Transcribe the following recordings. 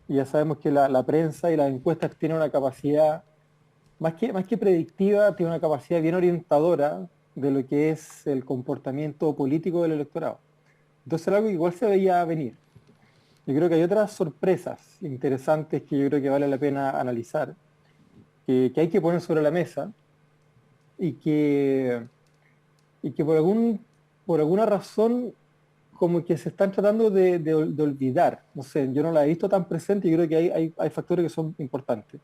y ya sabemos que la prensa y las encuestas tienen una capacidad, más que predictiva, tiene una capacidad bien orientadora de lo que es el comportamiento político del electorado. Entonces era algo que igual se veía venir. Yo creo que hay otras sorpresas interesantes que yo creo que vale la pena analizar, que hay que poner sobre la mesa y que por alguna razón como que se están tratando de olvidar. No sé, yo no la he visto tan presente y creo que hay factores que son importantes.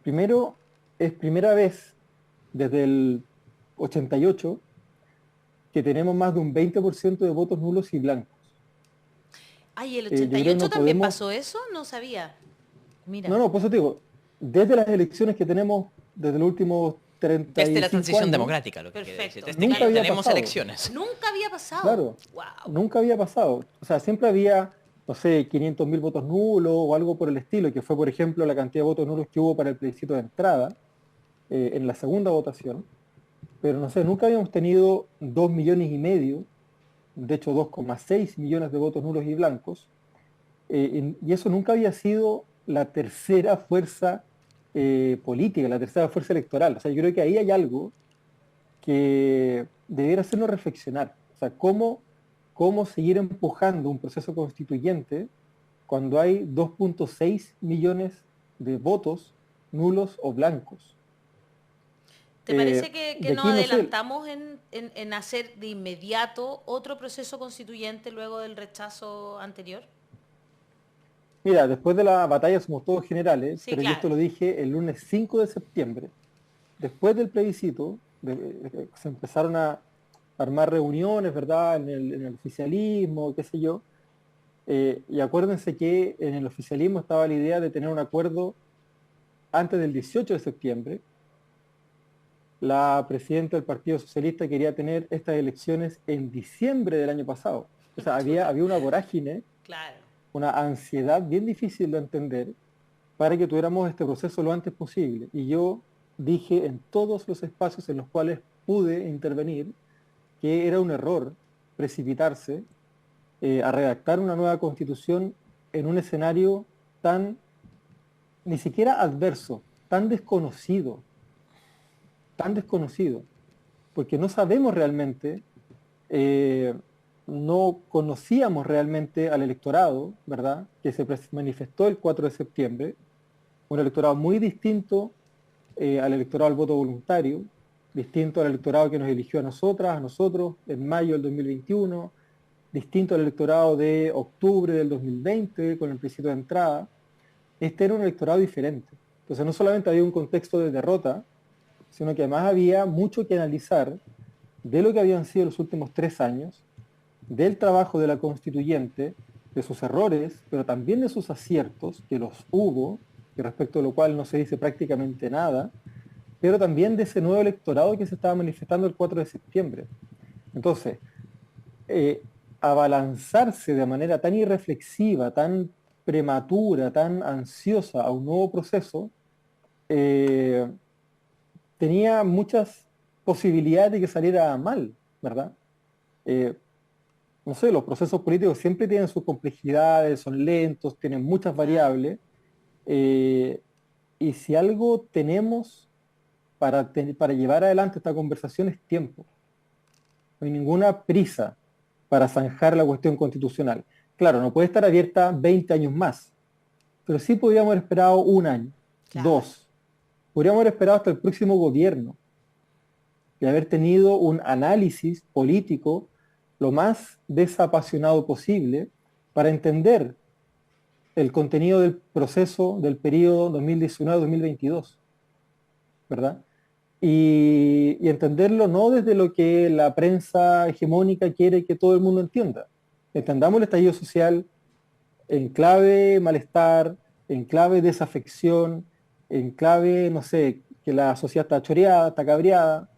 Primero, es primera vez desde el 88 que tenemos más de un 20% de votos nulos y blancos. Ay, ¿el Yo creo que 88 no también podemos, pasó eso? No sabía. no, Mira. no, por eso te digo, desde las elecciones que tenemos desde los últimos treinta Desde y la cinco transición años, democrática, lo que quiere decir. Perfecto, Desde nunca que claro. había tenemos pasado. elecciones. Nunca había pasado. Claro, Wow. nunca había pasado. O sea, siempre había, no sé, 500.000 votos nulos o algo por el estilo, que fue, por ejemplo, la cantidad de votos nulos que hubo para el plebiscito de entrada en la segunda votación. Pero no sé, nunca habíamos tenido 2,5 millones, de hecho 2,6 millones de votos nulos y blancos, y eso nunca había sido la tercera fuerza política, la tercera fuerza electoral. O sea, yo creo que ahí hay algo que debiera hacernos reflexionar. O sea, cómo seguir empujando un proceso constituyente cuando hay 2,6 millones de votos nulos o blancos. ¿Te parece que De nos aquí, no sé, adelantamos en hacer de inmediato otro proceso constituyente luego del rechazo anterior? mira, después de la batalla somos todos generales, Sí, pero yo claro. esto lo dije el lunes 5 de septiembre, después del plebiscito, se empezaron a armar reuniones, ¿verdad?, en el oficialismo, qué sé yo. Y acuérdense que en el oficialismo estaba la idea de tener un acuerdo antes del 18 de septiembre. La presidenta del Partido Socialista quería tener estas elecciones en diciembre del año pasado. O sea, Chuta. había una vorágine, Claro. una ansiedad bien difícil de entender para que tuviéramos este proceso lo antes posible. Y yo dije en todos los espacios en los cuales pude intervenir que era un error precipitarse a redactar una nueva constitución en un escenario tan, ni siquiera adverso, tan desconocido, porque no sabemos realmente, eh, no conocíamos realmente al electorado, ¿verdad?, que se manifestó el 4 de septiembre, un electorado muy distinto al electorado del voto voluntario, distinto al electorado que nos eligió a nosotras, a nosotros, en mayo del 2021, distinto al electorado de octubre del 2020, con el plebiscito de entrada. Este era un electorado diferente. Entonces no solamente había un contexto de derrota, sino que además había mucho que analizar de lo que habían sido los últimos 3 años, del trabajo de la constituyente, de sus errores, pero también de sus aciertos, que los hubo, y respecto a lo cual no se dice prácticamente nada, pero también de ese nuevo electorado que se estaba manifestando el 4 de septiembre. Entonces, eh, abalanzarse de manera tan irreflexiva, tan prematura, tan ansiosa a un nuevo proceso, eh, tenía muchas posibilidades de que saliera mal, ¿verdad? Eh, no sé, los procesos políticos siempre tienen sus complejidades, son lentos, tienen muchas Claro. variables, eh, y si algo tenemos para llevar adelante esta conversación es tiempo. No hay ninguna prisa para zanjar la cuestión constitucional. Claro, no puede estar abierta 20 años más, pero sí podríamos haber esperado un año, Claro. dos. Podríamos haber esperado hasta el próximo gobierno y haber tenido un análisis político lo más desapasionado posible para entender el contenido del proceso del periodo 2019-2022, ¿verdad? Y entenderlo no desde lo que la prensa hegemónica quiere que todo el mundo entienda. Entendamos el estallido social en clave malestar, en clave desafección, en clave, no sé, que la sociedad está choreada, está cabreada.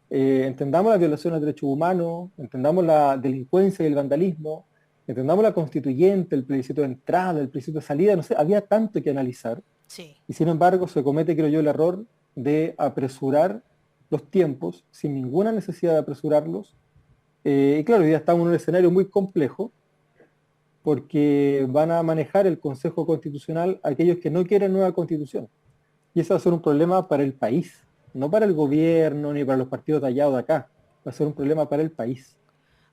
Entendamos las violaciones de derechos humanos, entendamos la delincuencia y el vandalismo, entendamos la constituyente, el plebiscito de entrada, el plebiscito de salida, no sé, había tanto que analizar Sí. y sin embargo se comete, creo yo, el error de apresurar los tiempos sin ninguna necesidad de apresurarlos. Y claro, hoy día estamos en un escenario muy complejo porque van a manejar el Consejo Constitucional aquellos que no quieren nueva constitución. Y eso va a ser un problema para el país, no para el gobierno ni para los partidos de allá o de acá. Va a ser un problema para el país.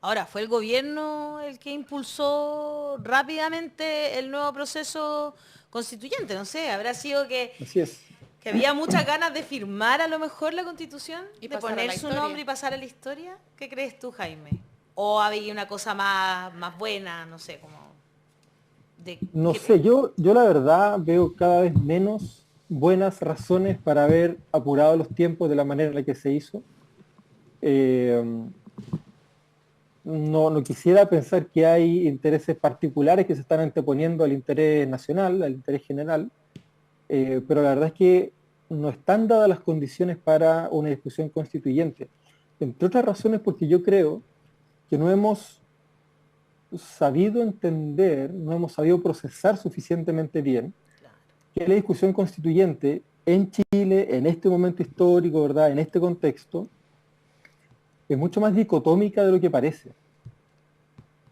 Ahora, ¿fue el gobierno el que impulsó rápidamente el nuevo proceso constituyente? No sé, habrá sido Así es. que había muchas ganas de firmar a lo mejor la constitución, Y de pasar a poner la su historia. nombre y pasar a la historia. ¿Qué crees tú, Jaime? ¿O había una cosa más buena, no sé, como... No sé, yo la verdad veo cada vez menos buenas razones para haber apurado los tiempos de la manera en la que se hizo. Eh, no quisiera pensar que hay intereses particulares que se están anteponiendo al interés nacional, al interés general, pero la verdad es que no están dadas las condiciones para una discusión constituyente. Entre otras razones porque yo creo que no hemos sabido entender, no hemos sabido procesar suficientemente bien que la discusión constituyente en Chile, en este momento histórico, ¿verdad? En este contexto, es mucho más dicotómica de lo que parece.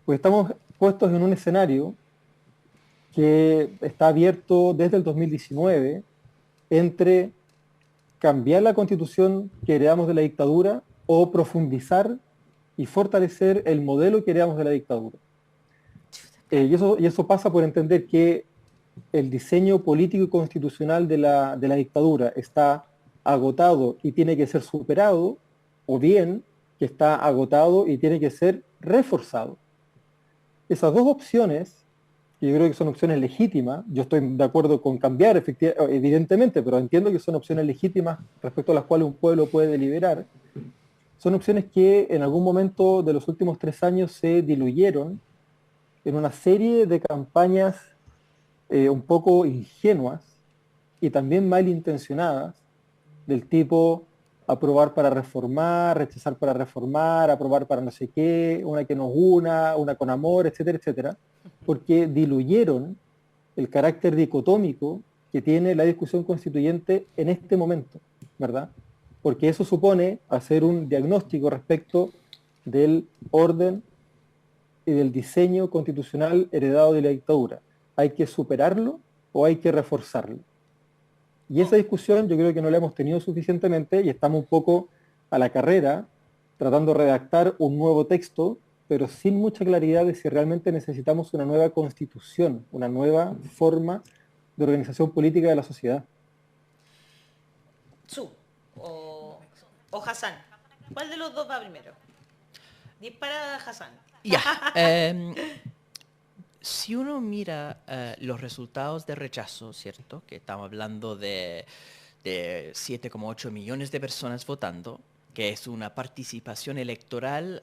Pues estamos puestos en un escenario que está abierto desde el 2019 entre cambiar la constitución que heredamos de la dictadura o profundizar y fortalecer el modelo que heredamos de la dictadura. Y eso pasa por entender que el diseño político y constitucional de la dictadura está agotado y tiene que ser superado, o bien que está agotado y tiene que ser reforzado. Esas dos opciones, que yo creo que son opciones legítimas, yo estoy de acuerdo con cambiar evidentemente, pero entiendo que son opciones legítimas respecto a las cuales un pueblo puede deliberar, son opciones que en algún momento de los últimos 3 años se diluyeron en una serie de campañas un poco ingenuas y también malintencionadas, del tipo aprobar para reformar, rechazar para reformar, aprobar para no sé qué, una que nos una con amor, etcétera, etcétera, porque diluyeron el carácter dicotómico que tiene la discusión constituyente en este momento, ¿verdad? Porque eso supone hacer un diagnóstico respecto del orden y del diseño constitucional heredado de la dictadura. ¿Hay que superarlo o hay que reforzarlo? Y esa discusión yo creo que no la hemos tenido suficientemente y estamos un poco a la carrera tratando de redactar un nuevo texto, pero sin mucha claridad de si realmente necesitamos una nueva constitución, una nueva forma de organización política de la sociedad. Su o Hassan. ¿Cuál de los dos va primero? Dispara Hassan. Ya. Si uno mira los resultados de rechazo, ¿cierto? Que estamos hablando de 7,8 millones de personas votando, que es una participación electoral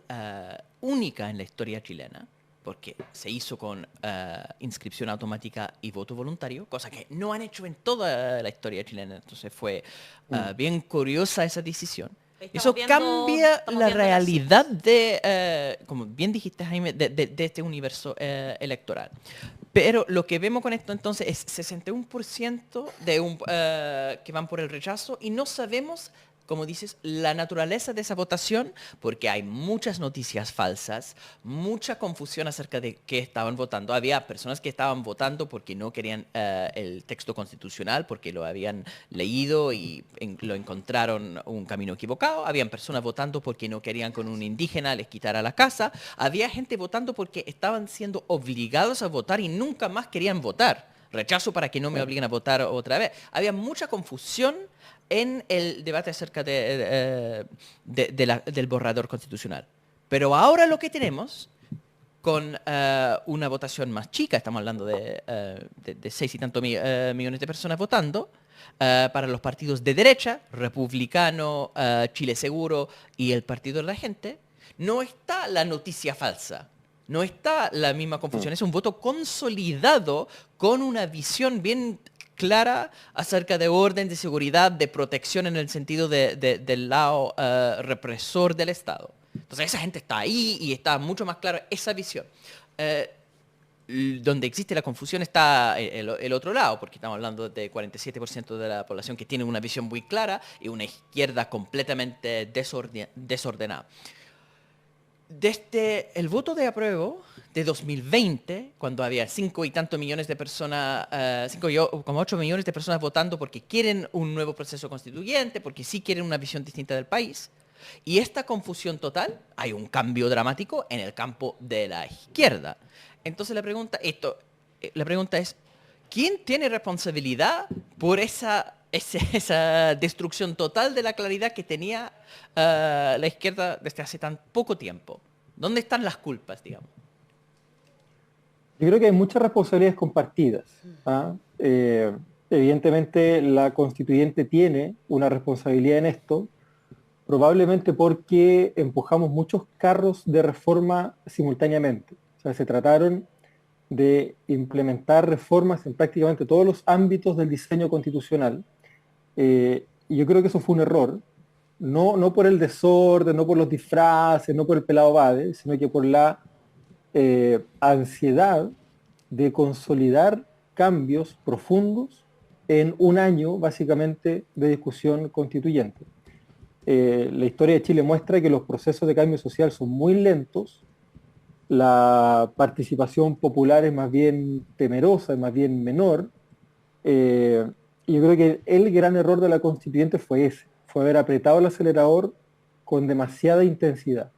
única en la historia chilena, porque se hizo con inscripción automática y voto voluntario, cosa que no han hecho en toda la historia chilena. Entonces fue bien curiosa esa decisión. Eso cambia la realidad de, como bien dijiste, Jaime, de este universo electoral. Pero lo que vemos con esto entonces es 61% que van por el rechazo y no sabemos, como dices, la naturaleza de esa votación, porque hay muchas noticias falsas, mucha confusión acerca de qué estaban votando. Había personas que estaban votando porque no querían el texto constitucional, porque lo habían leído y lo encontraron un camino equivocado. Habían personas votando porque no querían con un indígena les quitara la casa. Había gente votando porque estaban siendo obligados a votar y nunca más querían votar. Rechazo para que no me obliguen a votar otra vez. Había mucha confusión en el debate acerca del borrador constitucional. Pero ahora lo que tenemos, con una votación más chica, estamos hablando de 6 y tantos millones de personas votando, para los partidos de derecha, Republicano, Chile Seguro y el Partido de la Gente, no está la noticia falsa. No está la misma confusión. Es un voto consolidado con una visión bien clara acerca de orden, de seguridad, de protección en el sentido del lado represor del Estado. Entonces esa gente está ahí y está mucho más clara esa visión. Donde existe la confusión está el otro lado, porque estamos hablando de 47% de la población que tiene una visión muy clara y una izquierda completamente desordenada. Desde el voto de apruebo, de 2020, cuando había 5 y tantos millones de personas, 5,8 millones de personas votando porque quieren un nuevo proceso constituyente, porque sí quieren una visión distinta del país. Y esta confusión total, hay un cambio dramático en el campo de la izquierda. Entonces la pregunta es, ¿quién tiene responsabilidad por esa destrucción total de la claridad que tenía la izquierda desde hace tan poco tiempo? ¿Dónde están las culpas, digamos? Yo creo que hay muchas responsabilidades compartidas. ¿Ah? Evidentemente la constituyente tiene una responsabilidad en esto, probablemente porque empujamos muchos carros de reforma simultáneamente. O sea, se trataron de implementar reformas en prácticamente todos los ámbitos del diseño constitucional. Y yo creo que eso fue un error, no por el desorden, no por los disfraces, no por el pelado Bade, sino que por la ansiedad de consolidar cambios profundos en un año, básicamente, de discusión constituyente. La historia de Chile muestra que los procesos de cambio social son muy lentos, la participación popular es más bien temerosa, es más bien menor, y yo creo que el gran error de la constituyente fue ese, fue haber apretado el acelerador con demasiada intensidad.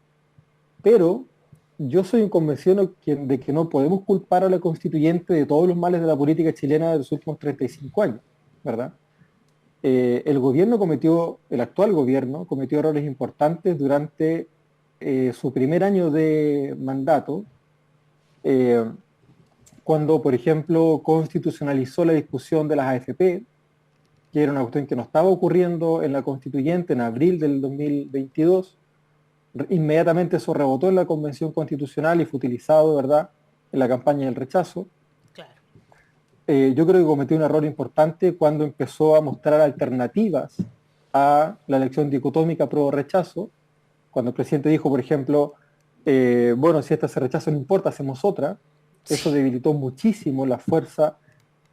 Pero yo soy un convencido de que no podemos culpar a la constituyente de todos los males de la política chilena de los últimos 35 años, ¿verdad? El actual gobierno cometió errores importantes durante su primer año de mandato, cuando, por ejemplo, constitucionalizó la discusión de las AFP, que era una cuestión que no estaba ocurriendo en la constituyente en abril del 2022. Inmediatamente eso rebotó en la Convención Constitucional y fue utilizado, ¿verdad?, en la campaña del rechazo. Claro. Yo creo que cometió un error importante cuando empezó a mostrar alternativas a la elección dicotómica pro-rechazo, cuando el presidente dijo, por ejemplo, bueno, si esta se rechaza no importa, hacemos otra. Eso debilitó muchísimo la fuerza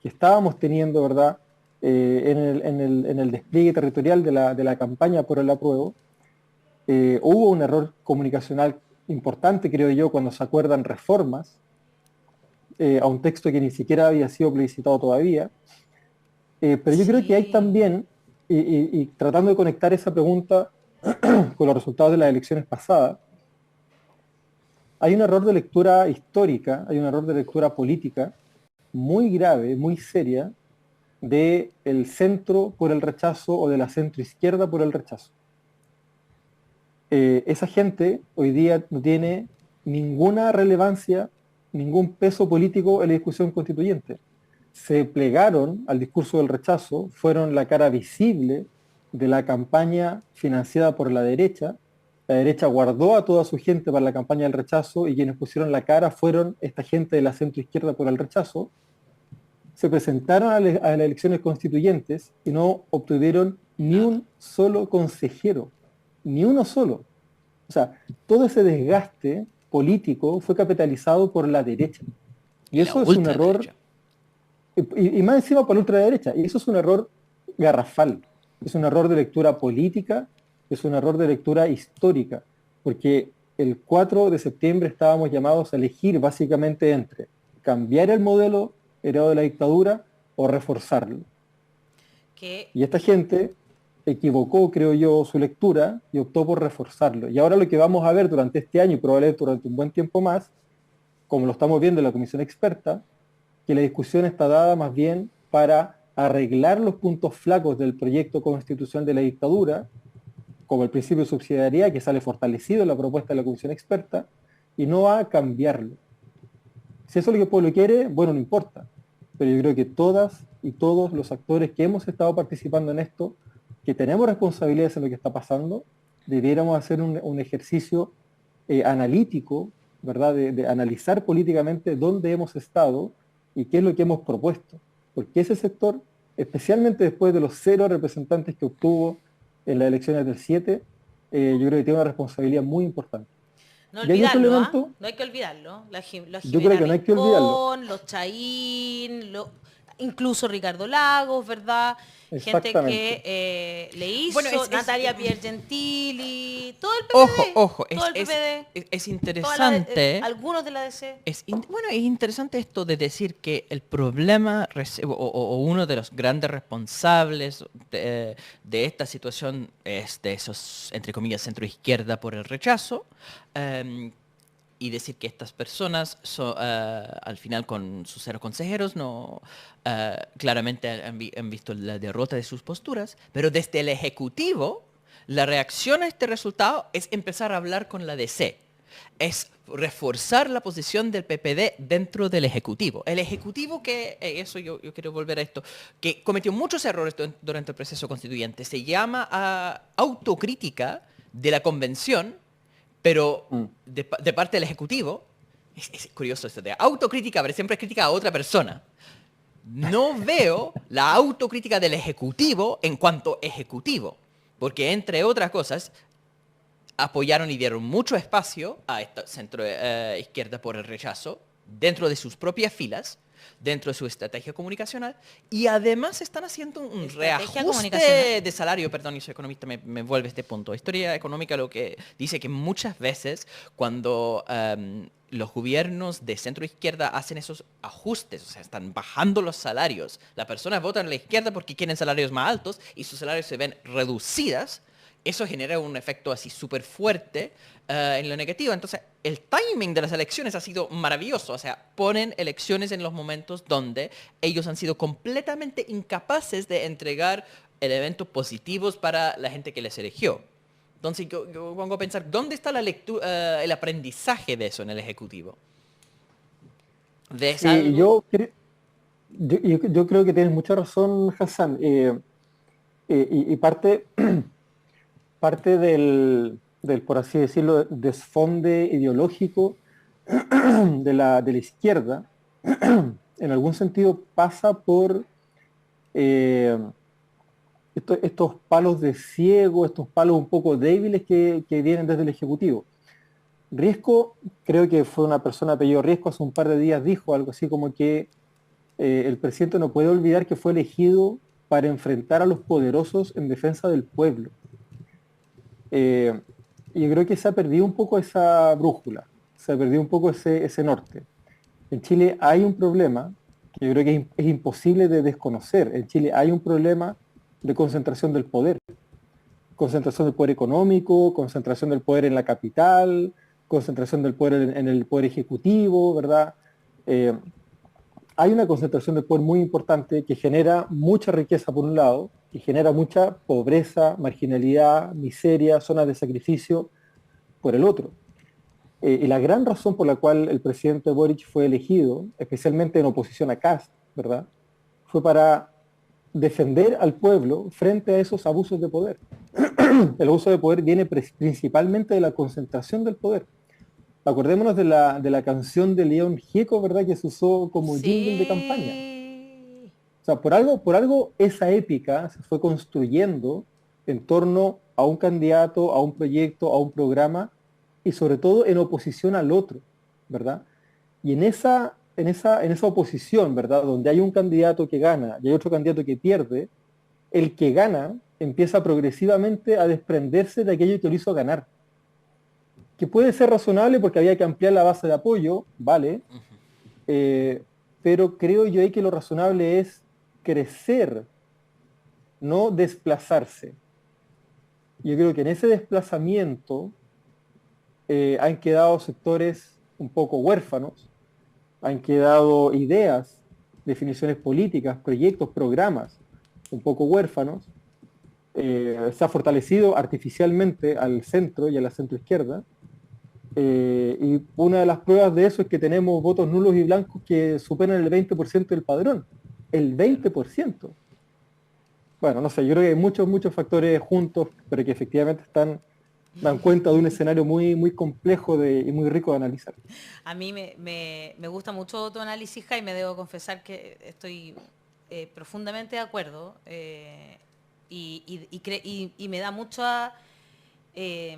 que estábamos teniendo, ¿verdad?, en el despliegue territorial de la campaña por el apruebo. Hubo un error comunicacional importante, creo yo, cuando se acuerdan reformas a un texto que ni siquiera había sido plebiscitado todavía. Pero yo creo que hay también, y tratando de conectar esa pregunta con los resultados de las elecciones pasadas, hay un error de lectura histórica, hay un error de lectura política muy grave, muy seria, del centro por el rechazo o de la centroizquierda por el rechazo. Esa gente hoy día no tiene ninguna relevancia, ningún peso político en la discusión constituyente. Se plegaron al discurso del rechazo, fueron la cara visible de la campaña financiada por la derecha guardó a toda su gente para la campaña del rechazo y quienes pusieron la cara fueron esta gente de la centroizquierda por el rechazo. Se presentaron a las elecciones constituyentes y no obtuvieron ni un solo consejero, ni uno solo. O sea, todo ese desgaste político fue capitalizado por la derecha. Y eso es un error, y más encima por la ultraderecha, y eso es un error garrafal, es un error de lectura política, es un error de lectura histórica, porque el 4 de septiembre estábamos llamados a elegir básicamente entre cambiar el modelo heredado de la dictadura o reforzarlo. Y esta gente equivocó, creo yo, su lectura y optó por reforzarlo. Y ahora lo que vamos a ver durante este año y probablemente durante un buen tiempo más, como lo estamos viendo en la comisión experta, que la discusión está dada más bien para arreglar los puntos flacos del proyecto constitucional de la dictadura, como el principio de subsidiariedad que sale fortalecido en la propuesta de la comisión experta, y no a cambiarlo. Si eso es lo que el pueblo quiere, bueno, no importa. Pero yo creo que todas y todos los actores que hemos estado participando en esto, que tenemos responsabilidades en lo que está pasando, debiéramos hacer un ejercicio analítico, ¿verdad? De analizar políticamente dónde hemos estado y qué es lo que hemos propuesto. Porque ese sector, especialmente después de los 0 representantes que obtuvo en las elecciones del 7, yo creo que tiene una responsabilidad muy importante. No olvidarlo, no hay que olvidarlo. Yo creo que no hay que olvidarlo. Los Chaín, incluso Ricardo Lagos, ¿verdad? Gente Exactamente. que le hizo, Bueno, Natalia Piergentili, todo el Ojo, PPD, ojo, todo el PPD, es toda interesante. algunos de la DC. Bueno, es interesante esto de decir que el problema o uno de los grandes responsables de esta situación es de esos, entre comillas, centro izquierda por el rechazo. em, y decir que estas personas al final con sus cero consejeros no claramente han visto la derrota de sus posturas, pero desde el Ejecutivo la reacción a este resultado es empezar a hablar con la DC. Es reforzar la posición del PPD dentro del Ejecutivo. El Ejecutivo que, eso yo quiero volver a esto, que cometió muchos errores durante el proceso constituyente, se llama autocrítica de la convención, pero Mm. de parte del Ejecutivo, es curioso esto de autocrítica, pero siempre es crítica a otra persona. No veo la autocrítica del Ejecutivo en cuanto Ejecutivo, porque entre otras cosas, apoyaron y dieron mucho espacio a esta centro izquierda por el rechazo dentro de sus propias filas, dentro de su estrategia comunicacional, y además están haciendo un Estrategia reajuste comunicacional. de salario. Perdón, yo soy economista, me vuelve este punto. Historia económica lo que dice que muchas veces cuando los gobiernos de centro izquierda hacen esos ajustes, o sea, están bajando los salarios, las personas votan a la izquierda porque quieren salarios más altos y sus salarios se ven reducidas, eso genera un efecto así súper fuerte en lo negativo. Entonces, el timing de las elecciones ha sido maravilloso. O sea, ponen elecciones en los momentos donde ellos han sido completamente incapaces de entregar elementos positivos para la gente que les eligió. Entonces, yo pongo a pensar, ¿dónde está la lectura, el aprendizaje de eso en el Ejecutivo? ¿Ves Sí, algo? yo creo que tienes mucha razón, Hassan. Y parte del, por así decirlo, desfonde ideológico de la izquierda, en algún sentido pasa por eh, estos palos de ciego, estos palos un poco débiles que vienen desde el Ejecutivo. Riesco, creo que fue una persona apellido Riesco, hace un par de días dijo algo así como que el presidente no puede olvidar que fue elegido para enfrentar a los poderosos en defensa del pueblo. Eh, y yo creo que se ha perdido un poco esa brújula, se ha perdido un poco ese norte. En Chile hay un problema que yo creo que es imposible de desconocer. En Chile hay un problema de concentración del poder. Concentración del poder económico, concentración del poder en la capital, concentración del poder en el poder ejecutivo, ¿verdad? Eh, Hay una concentración de poder muy importante que genera mucha riqueza por un lado, y genera mucha pobreza, marginalidad, miseria, zonas de sacrificio por el otro. Y la gran razón por la cual el presidente Boric fue elegido, especialmente en oposición a Kast, ¿verdad? Fue para defender al pueblo frente a esos abusos de poder. El abuso de poder viene principalmente de la concentración del poder. Acordémonos de la canción de León Gieco, ¿verdad? Que se usó como jingle de campaña. Sí. O sea, por algo esa épica se fue construyendo en torno a un candidato, a un proyecto, a un programa y sobre todo en oposición al otro, ¿verdad? Y en esa oposición, ¿verdad? Donde hay un candidato que gana y hay otro candidato que pierde, el que gana empieza progresivamente a desprenderse de aquello que lo hizo ganar. Que puede ser razonable porque había que ampliar la base de apoyo, ¿vale? Eh, pero creo yo ahí que lo razonable es crecer, no desplazarse. Yo creo que en ese desplazamiento han quedado sectores un poco huérfanos, han quedado ideas, definiciones políticas, proyectos, programas un poco huérfanos. Se ha fortalecido artificialmente al centro y a la centroizquierda. Y una de las pruebas de eso es que tenemos votos nulos y blancos que superan el 20% del padrón. El 20%. Bueno, no sé, yo creo que hay muchos factores juntos, pero que efectivamente dan cuenta de un escenario muy, muy complejo y muy rico de analizar. A mí me gusta mucho tu análisis, Jaime, debo confesar que estoy profundamente de acuerdo y me da mucha eh,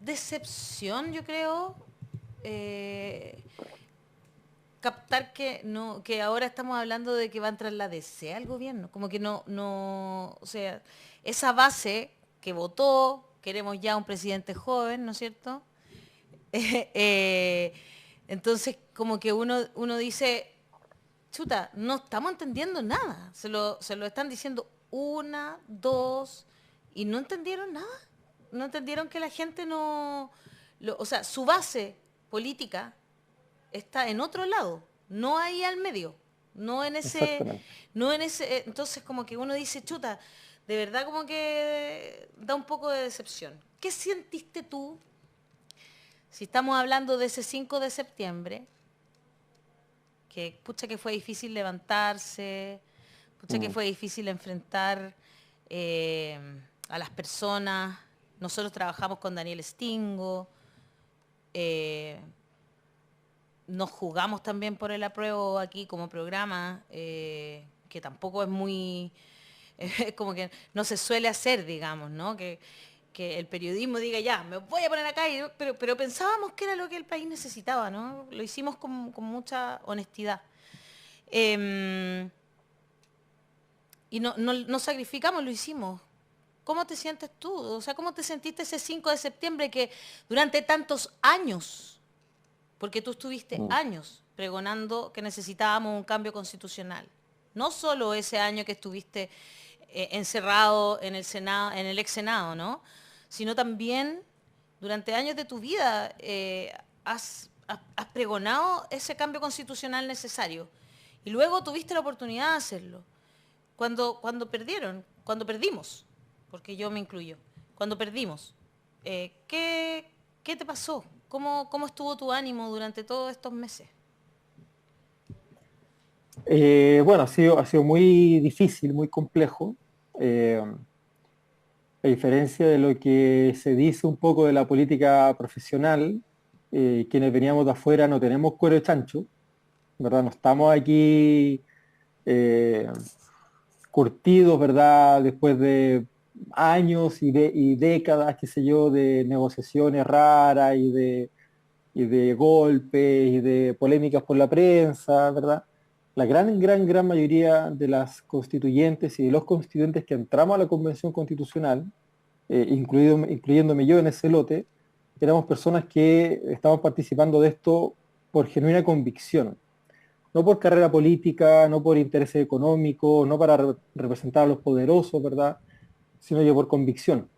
decepción, yo creo, captar que ahora estamos hablando de que va a entrar la DC al gobierno. Como que o sea, esa base que votó, queremos ya un presidente joven, ¿no es cierto? Eh, entonces, como que uno dice, chuta, no estamos entendiendo nada. Se lo están diciendo una, dos, y no entendieron nada. No entendieron que la gente o sea, su base política está en otro lado, no ahí al medio, Exactamente. entonces como que uno dice, chuta, de verdad como que da un poco de decepción. ¿Qué sentiste tú, si estamos hablando de ese 5 de septiembre, que pucha que fue difícil levantarse, pucha que Mm. fue difícil enfrentar eh, a las personas? Nosotros trabajamos con Daniel Stingo, eh, nos jugamos también por el apruebo aquí como programa, que tampoco es muy, como que no se suele hacer, digamos, ¿no? Que el periodismo diga, ya, me voy a poner acá, pero pensábamos que era lo que el país necesitaba, ¿no? Lo hicimos con mucha honestidad. Eh, y no sacrificamos, lo hicimos. ¿Cómo te sientes tú? O sea, ¿cómo te sentiste ese 5 de septiembre que durante tantos años, porque tú estuviste Mm. años pregonando que necesitábamos un cambio constitucional? No solo ese año que estuviste encerrado en el Senado, en el ex Senado, ¿no? Sino también durante años de tu vida has pregonado ese cambio constitucional necesario. Y luego tuviste la oportunidad de hacerlo. Cuando perdimos, porque yo me incluyo, cuando perdimos, ¿qué te pasó? ¿Cómo estuvo tu ánimo durante todos estos meses? Bueno, ha sido muy difícil, muy complejo. Eh, a diferencia de lo que se dice un poco de la política profesional, quienes veníamos de afuera no tenemos cuero de chancho, ¿verdad? No estamos aquí eh, curtidos, ¿verdad? Después de años y décadas, qué sé yo, de negociaciones raras y de golpes y de polémicas por la prensa, ¿verdad? La gran mayoría de las constituyentes y de los constituyentes que entramos a la Convención Constitucional, incluyéndome yo en ese lote, éramos personas que estamos participando de esto por genuina convicción, no por carrera política, no por intereses económicos, no para representar a los poderosos, ¿verdad? Sino que por convicción.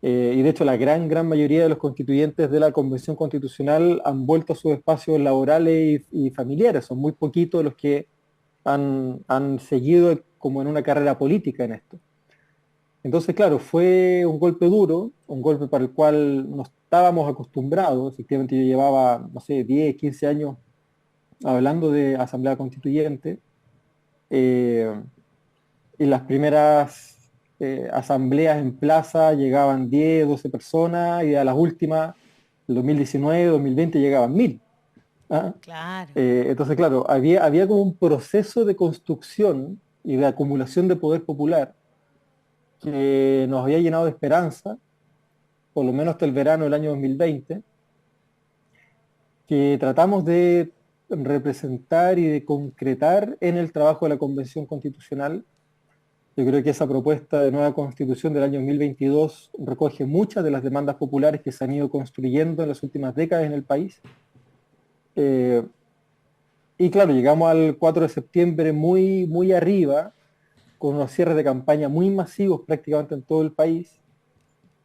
Y de hecho la gran mayoría de los constituyentes de la Convención Constitucional han vuelto a sus espacios laborales y familiares. Son muy poquitos los que han seguido como en una carrera política en esto. Entonces, claro, fue un golpe duro, un golpe para el cual no estábamos acostumbrados. Efectivamente, yo llevaba, no sé, 10, 15 años hablando de Asamblea Constituyente. eh, y las primeras asambleas en plaza llegaban 10, 12 personas y a las últimas, el 2019, 2020, llegaban 1000. ¿Ah? Claro. Entonces, claro, había como un proceso de construcción y de acumulación de poder popular que nos había llenado de esperanza, por lo menos hasta el verano del año 2020, que tratamos de representar y de concretar en el trabajo de la Convención Constitucional. Yo creo que esa propuesta de nueva constitución del año 2022 recoge muchas de las demandas populares que se han ido construyendo en las últimas décadas en el país. Eh, y claro, llegamos al 4 de septiembre muy arriba, con unos cierres de campaña muy masivos prácticamente en todo el país.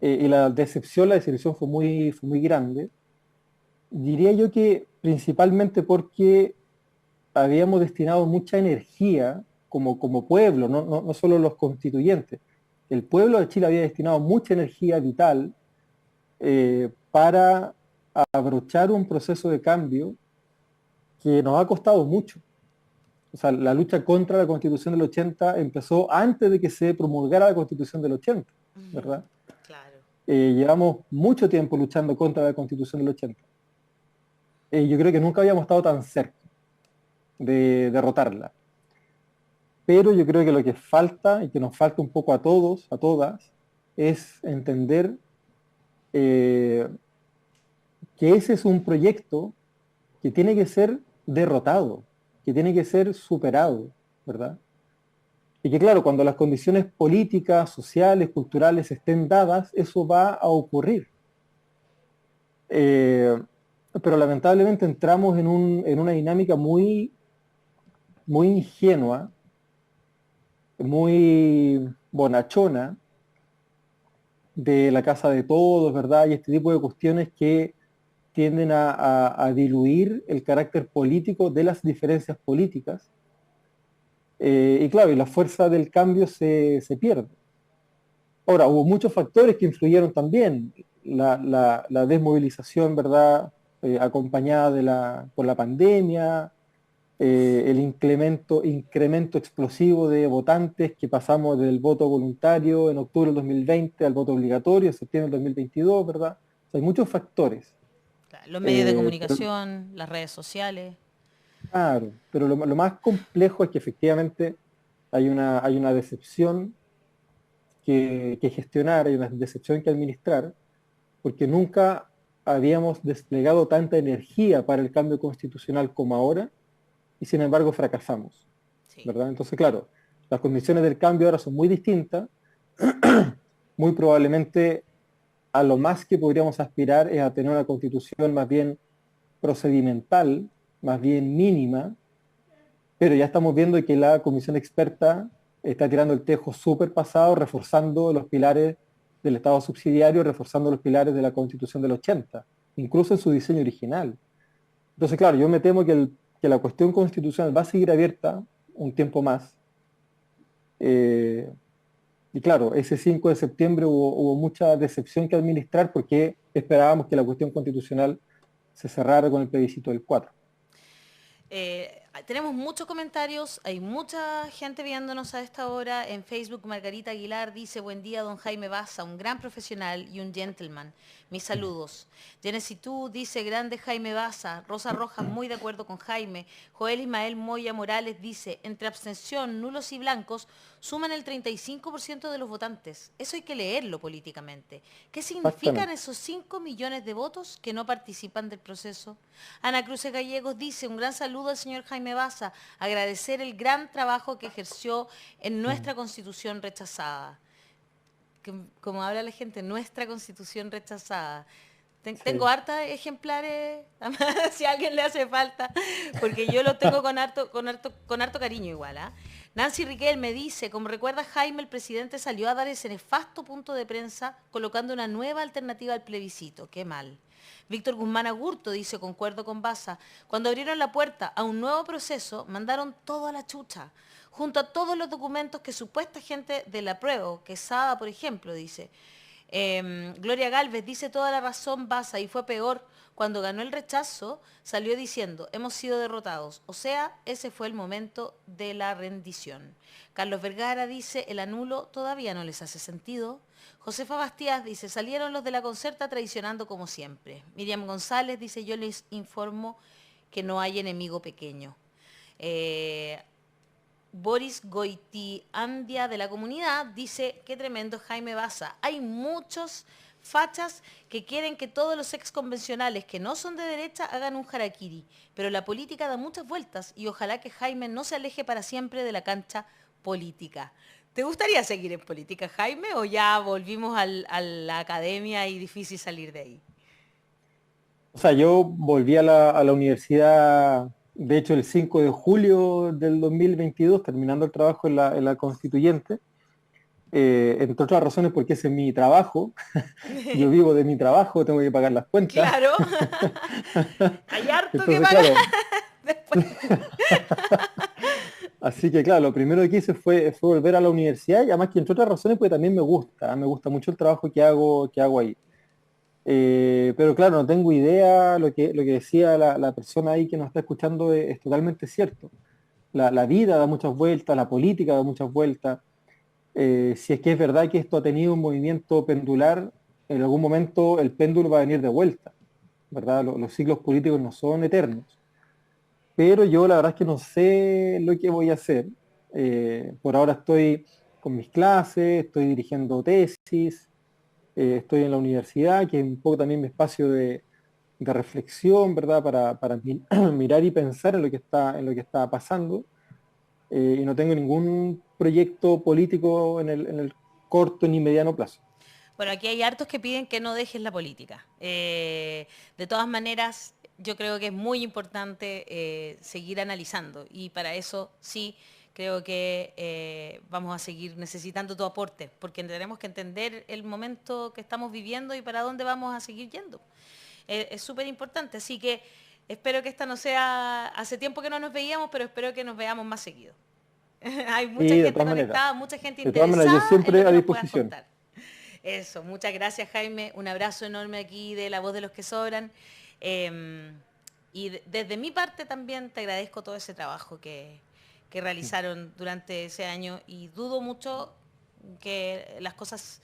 Y la desilusión fue muy grande. Diría yo que principalmente porque habíamos destinado mucha energía como pueblo, no solo los constituyentes. El pueblo de Chile había destinado mucha energía vital para abrochar un proceso de cambio que nos ha costado mucho. O sea, la lucha contra la Constitución del 80 empezó antes de que se promulgara la Constitución del 80, Ujú. ¿verdad? Claro. Llevamos mucho tiempo luchando contra la Constitución del 80. Yo creo que nunca habíamos estado tan cerca de derrotarla. Pero yo creo que lo que falta y que nos falta un poco a todos, a todas, es entender que ese es un proyecto que tiene que ser derrotado, que tiene que ser superado, ¿verdad? Y que claro, cuando las condiciones políticas, sociales, culturales estén dadas, eso va a ocurrir. Eh, pero lamentablemente entramos en una dinámica muy ingenua, muy bonachona, de la casa de todos, ¿verdad? Y este tipo de cuestiones que tienden a diluir el carácter político de las diferencias políticas. Y claro, y la fuerza del cambio se pierde. Ahora, hubo muchos factores que influyeron también. La desmovilización, ¿verdad? Acompañada por la pandemia, el incremento explosivo de votantes que pasamos del voto voluntario en octubre del 2020 al voto obligatorio en septiembre del 2022, ¿verdad? O sea, hay muchos factores. Claro, los medios de Pero, comunicación, las redes sociales. claro, pero lo más complejo es que efectivamente hay una decepción que gestionar, hay una decepción que administrar, porque nunca habíamos desplegado tanta energía para el cambio constitucional como ahora, y sin embargo fracasamos, Sí. ¿verdad? Entonces, claro, las condiciones del cambio ahora son muy distintas, muy probablemente a lo más que podríamos aspirar es a tener una constitución más bien procedimental, más bien mínima, pero ya estamos viendo que la comisión experta está tirando el tejo súper pasado, reforzando los pilares del Estado subsidiario, reforzando los pilares de la Constitución del 80, incluso en su diseño original. Entonces, claro, yo me temo que la cuestión constitucional va a seguir abierta un tiempo más. Eh, y claro, ese 5 de septiembre hubo mucha decepción que administrar porque esperábamos que la cuestión constitucional se cerrara con el plebiscito del 4. Tenemos muchos comentarios, hay mucha gente viéndonos a esta hora. En Facebook, Margarita Aguilar dice, buen día, don Jaime Baza, un gran profesional y un gentleman. Mis saludos. Genesis Tú dice, grande Jaime Baza. Rosa Rojas, muy de acuerdo con Jaime. Joel Ismael Moya Morales dice, entre abstención, nulos y blancos, suman el 35% de los votantes. Eso hay que leerlo políticamente. ¿Qué significan Exactamente. esos 5 millones de votos que no participan del proceso? Ana Cruz Gallegos dice, un gran saludo al señor Jaime Baza, agradecer el gran trabajo que ejerció en nuestra constitución rechazada. Como habla la gente, nuestra constitución rechazada. Tengo Sí. hartas ejemplares, si a alguien le hace falta, porque yo lo tengo con harto cariño igual. ¿Ah? Nancy Riquel me dice, como recuerda Jaime, el presidente salió a dar ese nefasto punto de prensa colocando una nueva alternativa al plebiscito. Qué mal. Víctor Guzmán Agurto dice, concuerdo con Baza, cuando abrieron la puerta a un nuevo proceso, mandaron todo a la chucha, junto a todos los documentos que supuesta gente de la prueba, Quesada, por ejemplo, dice. Gloria Galvez dice toda la razón, Baza, y fue peor. Cuando ganó el rechazo, salió diciendo, hemos sido derrotados. O sea, ese fue el momento de la rendición. Carlos Vergara dice, el anulo todavía no les hace sentido. Josefa Bastías dice, salieron los de la Concerta traicionando como siempre. Miriam González dice, yo les informo que no hay enemigo pequeño. Boris Goitiandia de la comunidad dice, qué tremendo Jaime Baza. Hay muchos fachas que quieren que todos los ex convencionales que no son de derecha hagan un harakiri, pero la política da muchas vueltas y ojalá que Jaime no se aleje para siempre de la cancha política. ¿Te gustaría seguir en política, Jaime, o ya volvimos a la academia y difícil salir de ahí? O sea, yo volví a la universidad, de hecho, el 5 de julio del 2022, terminando el trabajo en la constituyente, entre otras razones porque ese es mi trabajo, yo vivo de mi trabajo, tengo que pagar las cuentas. Claro, hay harto que Entonces, pagar claro, después. así que claro, lo primero que hice fue volver a la universidad y además que entre otras razones porque también me gusta mucho el trabajo que hago ahí. Pero claro, no tengo idea, lo que decía la persona ahí que nos está escuchando es totalmente cierto. La vida da muchas vueltas, la política da muchas vueltas. Si es que es verdad que esto ha tenido un movimiento pendular, en algún momento el péndulo va a venir de vuelta, ¿verdad? Los ciclos políticos no son eternos. Pero yo la verdad es que no sé lo que voy a hacer. Por ahora estoy con mis clases, estoy dirigiendo tesis, estoy en la universidad, que es un poco también mi espacio de reflexión, ¿verdad? Para mirar y pensar en lo que está pasando. Y no tengo ningún proyecto político en el corto ni mediano plazo. Bueno, aquí hay hartos que piden que no dejes la política. De todas maneras, yo creo que es muy importante seguir analizando y para eso sí creo que vamos a seguir necesitando tu aporte, porque tenemos que entender el momento que estamos viviendo y para dónde vamos a seguir yendo. Es súper importante, así que espero que esta no sea, hace tiempo que no nos veíamos, pero espero que nos veamos más seguido. Hay mucha Y de gente todas maneras, conectada, mucha gente de todas maneras, yo interesada en lo siempre que a nos puedas disposición. contar. Eso, muchas gracias Jaime, un abrazo enorme aquí de La Voz de los que Sobran. Desde mi parte también te agradezco todo ese trabajo que realizaron durante ese año y dudo mucho que las cosas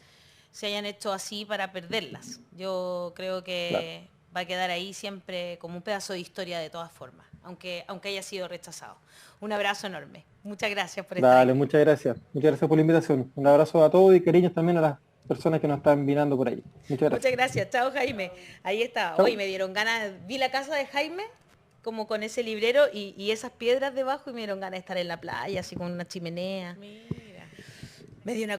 se hayan hecho así para perderlas. Yo creo Claro. que va a quedar ahí siempre como un pedazo de historia de todas formas, aunque haya sido rechazado. Un abrazo enorme. Muchas gracias por estar Dale, aquí. muchas gracias. Muchas gracias por la invitación. Un abrazo a todos y cariños también a las personas que nos están mirando por ahí. Muchas Muchas gracias. gracias. Chao, Jaime. Ahí está. Hoy Chao. me dieron ganas. Vi la casa de Jaime como con ese librero y esas piedras debajo y me dieron ganas de estar en la playa, así con una chimenea. Mira. Me dio una